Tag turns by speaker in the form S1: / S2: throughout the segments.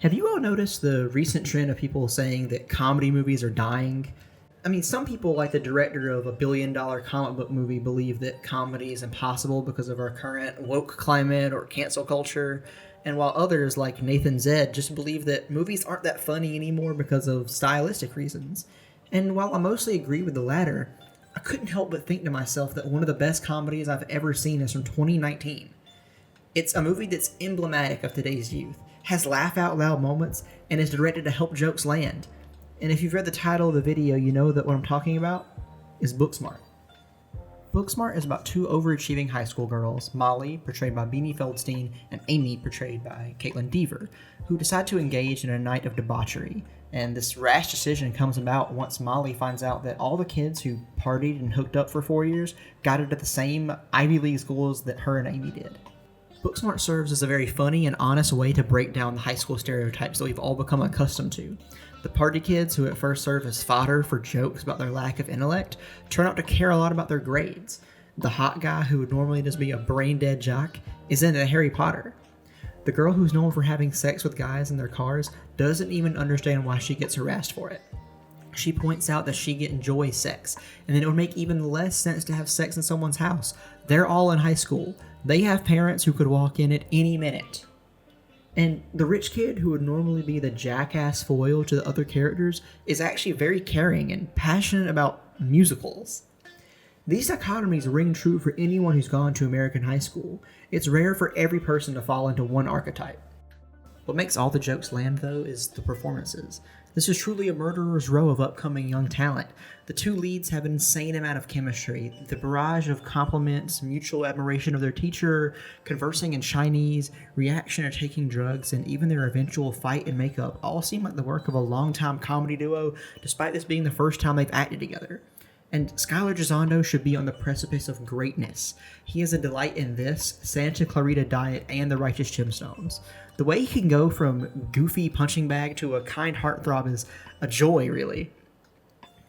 S1: Have you all noticed the recent trend of people saying that comedy movies are dying? I mean, some people, like the director of a billion-dollar comic book movie, believe that comedy is impossible because of our current woke climate or cancel culture, and while others, like Nathan Zed, just believe that movies aren't that funny anymore because of stylistic reasons. And while I mostly agree with the latter, I couldn't help but think to myself that one of the best comedies I've ever seen is from 2019. It's a movie that's emblematic of today's youth, has laugh-out-loud moments, and is directed to help jokes land. And if you've read the title of the video, you know that what I'm talking about is Booksmart. Booksmart is about two overachieving high school girls, Molly, portrayed by Beanie Feldstein, and Amy, portrayed by Caitlin Dever, who decide to engage in a night of debauchery. And this rash decision comes about once Molly finds out that all the kids who partied and hooked up for 4 years got into the same Ivy League schools that her and Amy did. Booksmart serves as a very funny and honest way to break down the high school stereotypes that we've all become accustomed to. The party kids, who at first serve as fodder for jokes about their lack of intellect, turn out to care a lot about their grades. The hot guy, who would normally just be a brain-dead jock, is into Harry Potter. The girl who's known for having sex with guys in their cars doesn't even understand why she gets harassed for it. She points out that she enjoys sex, and that it would make even less sense to have sex in someone's house. They're all in high school. They have parents who could walk in at any minute. And the rich kid, who would normally be the jackass foil to the other characters, is actually very caring and passionate about musicals. These dichotomies ring true for anyone who's gone to American high school. It's rare for every person to fall into one archetype. What makes all the jokes land, though, is the performances. This is truly a murderer's row of upcoming young talent. The two leads have an insane amount of chemistry. The barrage of compliments, mutual admiration of their teacher, conversing in Chinese, reaction to taking drugs, and even their eventual fight and makeup all seem like the work of a longtime comedy duo, despite this being the first time they've acted together. And Skylar Gisondo should be on the precipice of greatness. He is a delight in this, Santa Clarita Diet, and The Righteous Gemstones. The way he can go from goofy punching bag to a kind heartthrob is a joy, really.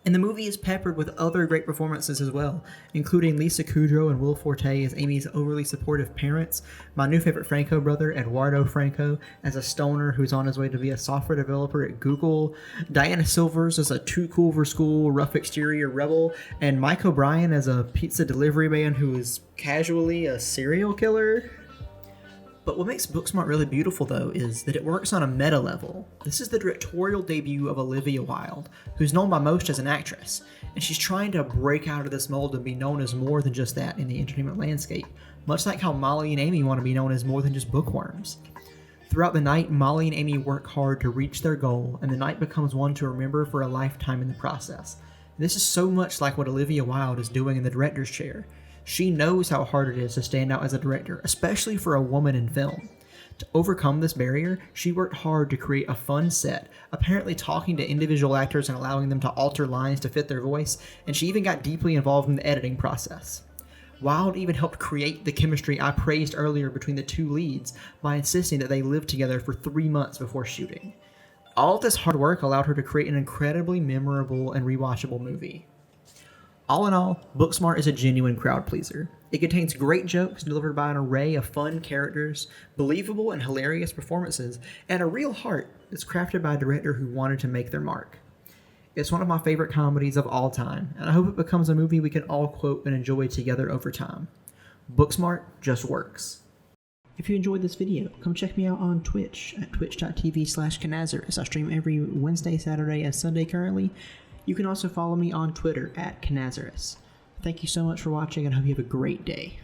S1: And the movie is peppered with other great performances as well, including Lisa Kudrow and Will Forte as Amy's overly supportive parents, my new favorite Franco brother, Eduardo Franco, as a stoner who's on his way to be a software developer at Google, Diana Silvers as a too cool for school, rough exterior rebel, and Mike O'Brien as a pizza delivery man who is casually a serial killer. But what makes Booksmart really beautiful, though, is that it works on a meta level. This is the directorial debut of Olivia Wilde, who's known by most as an actress, and she's trying to break out of this mold and be known as more than just that in the entertainment landscape, much like how Molly and Amy want to be known as more than just bookworms. Throughout the night, Molly and Amy work hard to reach their goal, and the night becomes one to remember for a lifetime in the process. And this is so much like what Olivia Wilde is doing in the director's chair. She knows how hard it is to stand out as a director, especially for a woman in film. To overcome this barrier, she worked hard to create a fun set, apparently talking to individual actors and allowing them to alter lines to fit their voice, and she even got deeply involved in the editing process. Wilde even helped create the chemistry I praised earlier between the two leads by insisting that they lived together for 3 months before shooting. All of this hard work allowed her to create an incredibly memorable and rewatchable movie. All in all, Booksmart is a genuine crowd pleaser. It contains great jokes delivered by an array of fun characters, believable and hilarious performances, and a real heart that's crafted by a director who wanted to make their mark. It's one of my favorite comedies of all time, and I hope it becomes a movie we can all quote and enjoy together over time. Booksmart just works. If you enjoyed this video, come check me out on Twitch at twitch.tv/Canazarus. I stream every Wednesday, Saturday, and Sunday currently. You can also follow me on Twitter at Canazarus. Thank you so much for watching, and I hope you have a great day.